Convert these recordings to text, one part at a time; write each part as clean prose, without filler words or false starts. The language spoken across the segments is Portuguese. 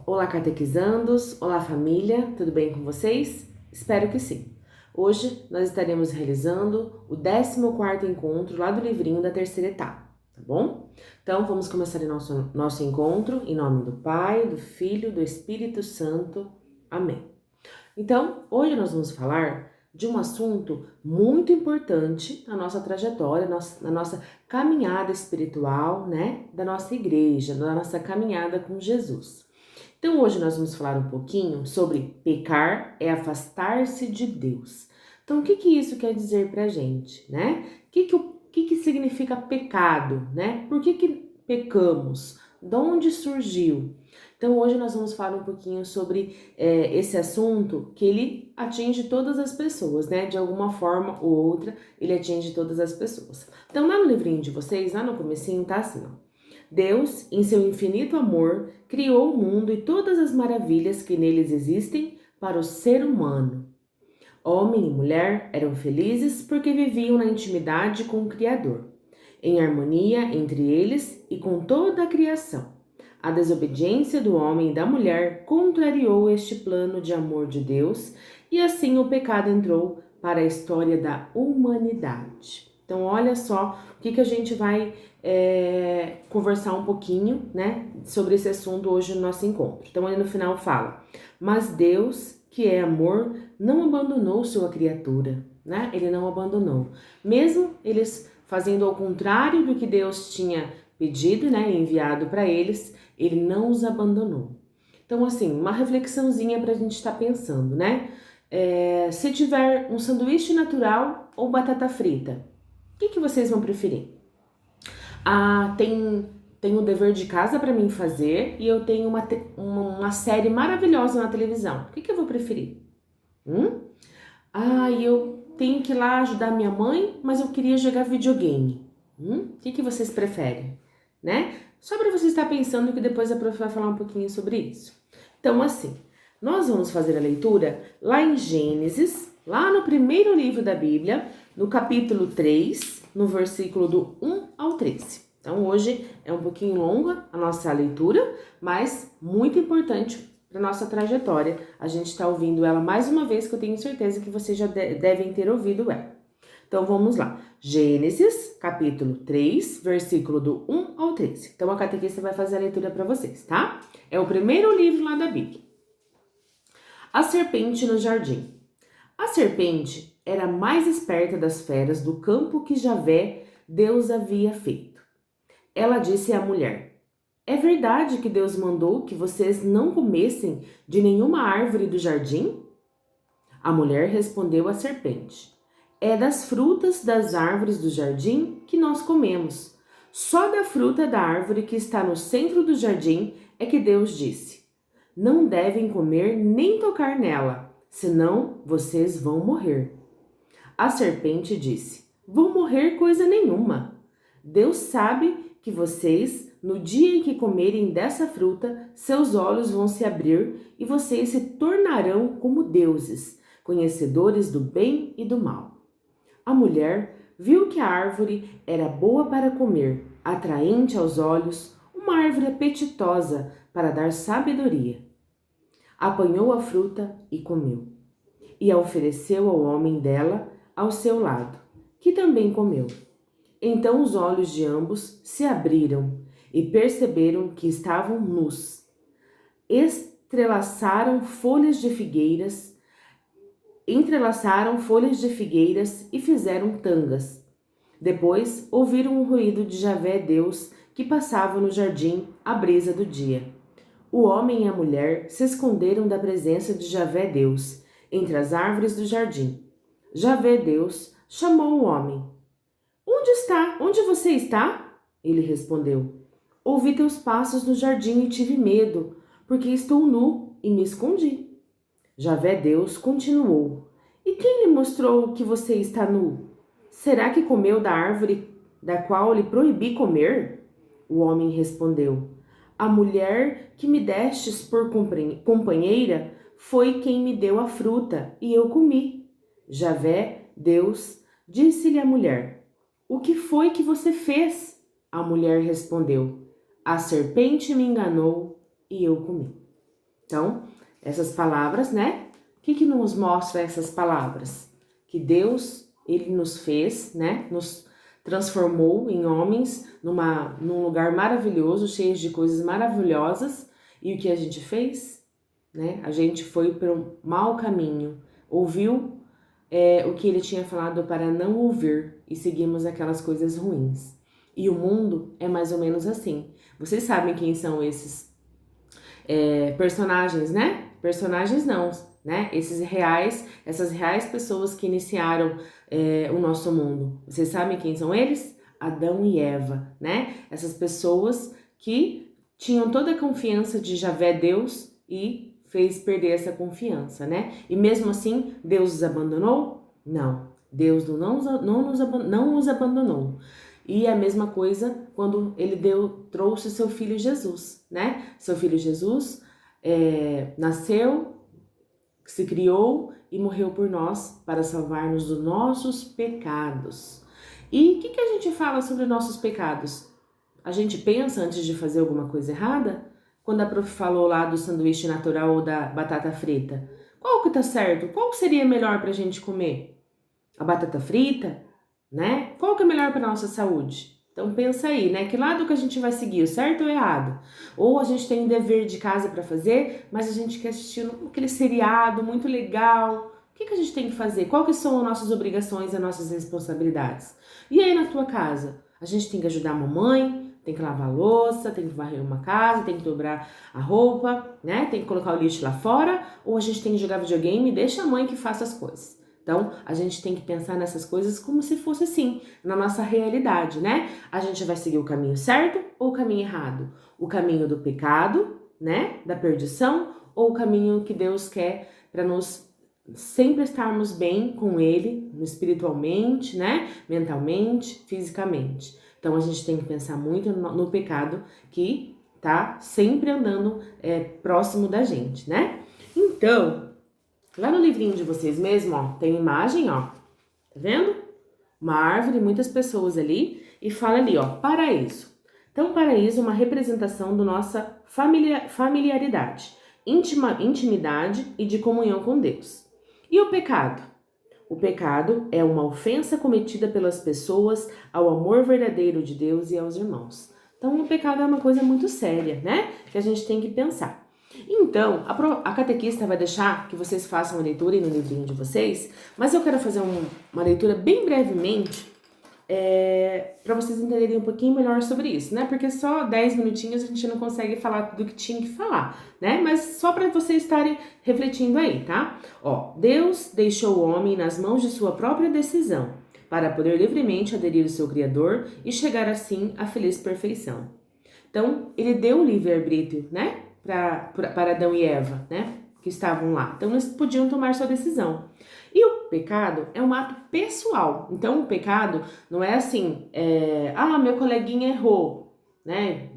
Olá, catequizandos! Olá, família! Tudo bem com vocês? Espero que sim! Hoje nós estaremos realizando o 14º encontro lá do livrinho da terceira etapa, tá bom? Então, vamos começar o nosso encontro em nome do Pai, do Filho, do Espírito Santo. Amém! Então, hoje nós vamos falar de um assunto muito importante na nossa trajetória, na nossa caminhada espiritual, né? Da nossa igreja, da nossa caminhada com Jesus. Então hoje nós vamos falar um pouquinho sobre pecar é afastar-se de Deus. Então o que isso quer dizer pra gente, né? O que significa pecado, né? Por que pecamos? De onde surgiu? Então hoje nós vamos falar um pouquinho sobre esse assunto que ele atinge todas as pessoas, né? De alguma forma ou outra ele atinge todas as pessoas. Então lá no livrinho de vocês, lá no comecinho tá assim, ó. Deus, em seu infinito amor, criou o mundo e todas as maravilhas que neles existem para o ser humano. Homem e mulher eram felizes porque viviam na intimidade com o Criador, em harmonia entre eles e com toda a criação. A desobediência do homem e da mulher contrariou este plano de amor de Deus e assim o pecado entrou para a história da humanidade. Então, olha só o que a gente vai conversar um pouquinho, né, sobre esse assunto hoje no nosso encontro. Então, ali no final fala: mas Deus, que é amor, não abandonou sua criatura, né? Ele não abandonou. Mesmo eles fazendo ao contrário do que Deus tinha pedido, né, enviado para eles, ele não os abandonou. Então, assim, uma reflexãozinha para a gente estar pensando, né? Se tiver um sanduíche natural ou batata frita, o que vocês vão preferir? Tem um dever de casa para mim fazer e eu tenho uma série maravilhosa na televisão. O que eu vou preferir? Eu tenho que ir lá ajudar minha mãe, mas eu queria jogar videogame. O que vocês preferem? Né? Só para você estar pensando que depois a prof vai falar um pouquinho sobre isso. Então, assim, nós vamos fazer a leitura lá em Gênesis, lá no primeiro livro da Bíblia, no capítulo 3, no versículo do 1 ao 13. Então, hoje é um pouquinho longa a nossa leitura, mas muito importante para nossa trajetória. A gente está ouvindo ela mais uma vez, que eu tenho certeza que vocês já devem ter ouvido ela. Então, vamos lá. Gênesis, capítulo 3, versículo do 1 ao 13. Então, a catequista vai fazer a leitura para vocês, tá? É o primeiro livro lá da Bíblia. A serpente no jardim. A serpente era a mais esperta das feras do campo que Javé, Deus, havia feito. Ela disse à mulher: é verdade que Deus mandou que vocês não comessem de nenhuma árvore do jardim? A mulher respondeu à serpente: é das frutas das árvores do jardim que nós comemos. Só da fruta da árvore que está no centro do jardim é que Deus disse: não devem comer nem tocar nela, senão vocês vão morrer. A serpente disse: vão morrer coisa nenhuma. Deus sabe que vocês, no dia em que comerem dessa fruta, seus olhos vão se abrir e vocês se tornarão como deuses, conhecedores do bem e do mal. A mulher viu que a árvore era boa para comer, atraente aos olhos, uma árvore apetitosa para dar sabedoria. Apanhou a fruta e comeu, e a ofereceu ao homem dela ao seu lado, que também comeu. Então os olhos de ambos se abriram e perceberam que estavam nus. Entrelaçaram folhas de figueiras e fizeram tangas. Depois ouviram o ruído de Javé Deus que passava no jardim à brisa do dia. O homem e a mulher se esconderam da presença de Javé Deus entre as árvores do jardim. Javé Deus chamou o homem. Onde está? Onde você está? Ele respondeu. Ouvi teus passos no jardim e tive medo, porque estou nu e me escondi. Javé Deus continuou. E quem lhe mostrou que você está nu? Será que comeu da árvore da qual lhe proibi comer? O homem respondeu. A mulher que me destes por companheira foi quem me deu a fruta e eu comi. Javé Deus disse-lhe à mulher: o que foi que você fez? A mulher respondeu: a serpente me enganou e eu comi. Então, essas palavras, né? O que nos mostra essas palavras? Que Deus, Ele nos fez, né? Nos transformou em homens num lugar maravilhoso, cheio de coisas maravilhosas. E o que a gente fez? Né? A gente foi para um mau caminho, ouviu o que Ele tinha falado para não ouvir e seguimos aquelas coisas ruins. E o mundo é mais ou menos assim. Vocês sabem quem são esses personagens, né? Personagens não, né? Essas reais pessoas que iniciaram o nosso mundo. Vocês sabem quem são eles? Adão e Eva, né? Essas pessoas que tinham toda a confiança de Javé Deus e fez perder essa confiança, né? E mesmo assim, Deus os abandonou? Não. Deus não os abandonou. E a mesma coisa quando ele trouxe seu filho Jesus, né? Seu filho Jesus nasceu, se criou e morreu por nós para salvar-nos dos nossos pecados. E o que a gente fala sobre nossos pecados? A gente pensa antes de fazer alguma coisa errada? Quando a prof falou lá do sanduíche natural ou da batata frita, qual que tá certo? Qual seria melhor pra gente comer? A batata frita? Né? Qual que é melhor para nossa saúde? Então pensa aí, né? Que lado que a gente vai seguir, o certo ou errado? Ou a gente tem um dever de casa para fazer, mas a gente quer assistir aquele seriado muito legal. O que a gente tem que fazer? Qual que são as nossas obrigações e as nossas responsabilidades? E aí na tua casa? A gente tem que ajudar a mamãe, tem que lavar a louça, tem que varrer uma casa, tem que dobrar a roupa, né? Tem que colocar o lixo lá fora, ou a gente tem que jogar videogame e deixa a mãe que faça as coisas. Então, a gente tem que pensar nessas coisas como se fosse assim, na nossa realidade, né? A gente vai seguir o caminho certo ou o caminho errado? O caminho do pecado, né? Da perdição, ou o caminho que Deus quer para nós sempre estarmos bem com Ele, espiritualmente, né? Mentalmente, fisicamente. Então, a gente tem que pensar muito no pecado que tá sempre andando próximo da gente, né? Então, lá no livrinho de vocês mesmo, ó, tem imagem, ó, tá vendo? Uma árvore, muitas pessoas ali, e fala ali, ó, paraíso. Então, paraíso é uma representação da nossa familiaridade, intimidade e de comunhão com Deus. E o pecado? O pecado é uma ofensa cometida pelas pessoas ao amor verdadeiro de Deus e aos irmãos. Então, o pecado é uma coisa muito séria, né? Que a gente tem que pensar. Então, a catequista vai deixar que vocês façam a leitura no livrinho de vocês, mas eu quero fazer uma leitura bem brevemente para vocês entenderem um pouquinho melhor sobre isso, né? Porque só 10 minutinhos a gente não consegue falar tudo que tinha que falar, né? Mas só para vocês estarem refletindo aí, tá? Ó, Deus deixou o homem nas mãos de sua própria decisão, para poder livremente aderir ao seu Criador e chegar assim à feliz perfeição. Então, ele deu o livre-arbítrio, né? Para Adão e Eva, né? Que estavam lá. Então, eles podiam tomar sua decisão. E o pecado é um ato pessoal. Então, o pecado não é assim, meu coleguinha errou, né?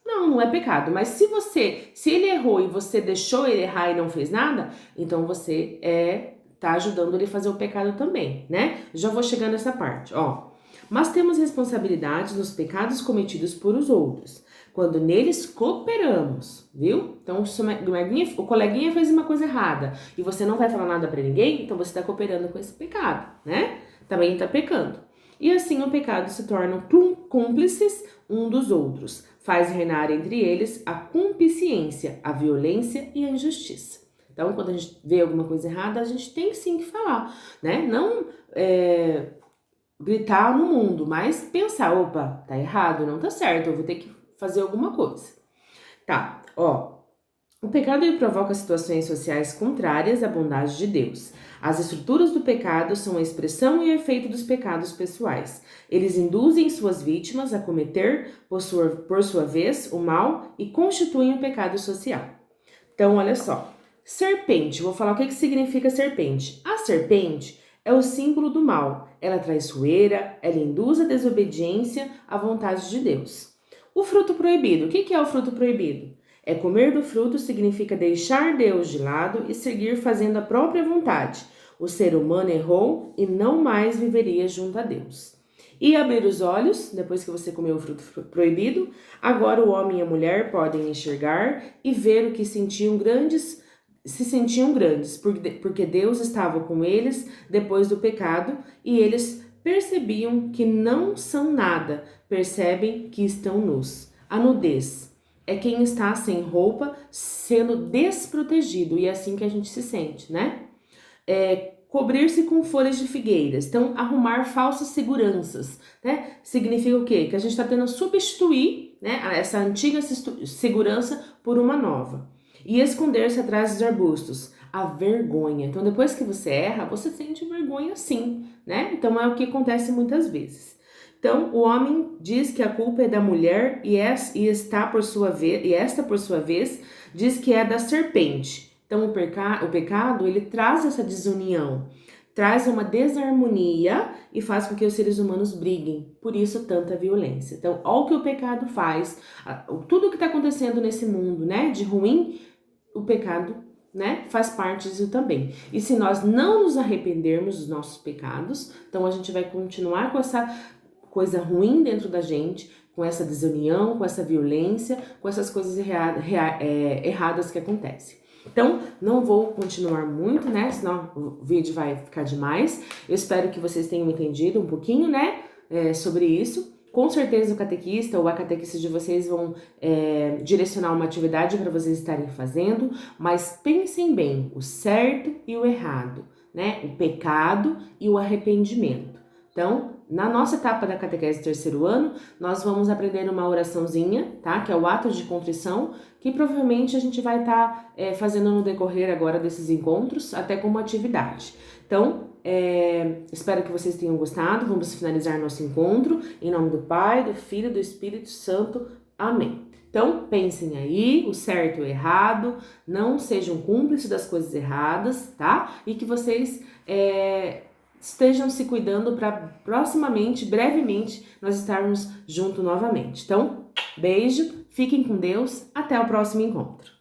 Não é pecado. Mas se ele errou e você deixou ele errar e não fez nada, então você tá ajudando ele a fazer o pecado também, né? Já vou chegando nessa parte, ó. Mas temos responsabilidades nos pecados cometidos por os outros, quando neles cooperamos, viu? Então, se o coleguinha fez uma coisa errada e você não vai falar nada para ninguém, então você está cooperando com esse pecado, né? Também está pecando. E assim o pecado se torna cúmplices um dos outros, faz reinar entre eles a concupiscência, a violência e a injustiça. Então, quando a gente vê alguma coisa errada, a gente tem sim que falar, né? Não gritar no mundo, mas pensar, opa, tá errado, não tá certo, eu vou ter que fazer alguma coisa. Tá, ó. O pecado provoca situações sociais contrárias à bondade de Deus. As estruturas do pecado são a expressão e efeito dos pecados pessoais. Eles induzem suas vítimas a cometer, por sua vez, o mal e constituem o pecado social. Então, olha só. Serpente, vou falar o que significa serpente. A serpente é o símbolo do mal. Ela é traiçoeira, ela induz a desobediência à vontade de Deus. O fruto proibido. O que é o fruto proibido? Comer do fruto significa deixar Deus de lado e seguir fazendo a própria vontade. O ser humano errou e não mais viveria junto a Deus. E abrir os olhos, depois que você comeu o fruto proibido, agora o homem e a mulher podem enxergar e ver o que se sentiam grandes, porque Deus estava com eles depois do pecado e eles percebiam que não são nada, percebem que estão nus. A nudez é quem está sem roupa, sendo desprotegido, e é assim que a gente se sente, né? Cobrir-se com folhas de figueiras, então arrumar falsas seguranças, né? Significa o quê? Que a gente está tendo que substituir, né, essa antiga segurança por uma nova. E esconder-se atrás dos arbustos, a vergonha. Então depois que você erra, você sente vergonha sim, né? Então é o que acontece muitas vezes. Então o homem diz que a culpa é da mulher e esta por sua vez diz que é da serpente. Então o pecado ele traz essa desunião, traz uma desarmonia e faz com que os seres humanos briguem. Por isso tanta violência. Então olha o que o pecado faz, tudo que está acontecendo nesse mundo, né, de ruim, o pecado, né, faz parte disso também. E se nós não nos arrependermos dos nossos pecados, então a gente vai continuar com essa coisa ruim dentro da gente, com essa desunião, com essa violência, com essas coisas erradas que acontecem. Então, não vou continuar muito, né? Senão o vídeo vai ficar demais. Eu espero que vocês tenham entendido um pouquinho, né? Sobre isso. Com certeza o catequista ou a catequista de vocês vão direcionar uma atividade para vocês estarem fazendo, mas pensem bem, o certo e o errado, né? O pecado e o arrependimento. Então, na nossa etapa da catequese terceiro ano, nós vamos aprender uma oraçãozinha, tá? Que é o ato de contrição, que provavelmente a gente vai estar fazendo no decorrer agora desses encontros, até como atividade. Então, espero que vocês tenham gostado. Vamos finalizar nosso encontro. Em nome do Pai, do Filho e do Espírito Santo. Amém. Então, pensem aí, o certo e o errado, não sejam cúmplices das coisas erradas, tá? E que vocês estejam se cuidando para proximamente, brevemente, nós estarmos juntos novamente. Então, beijo, fiquem com Deus, até o próximo encontro.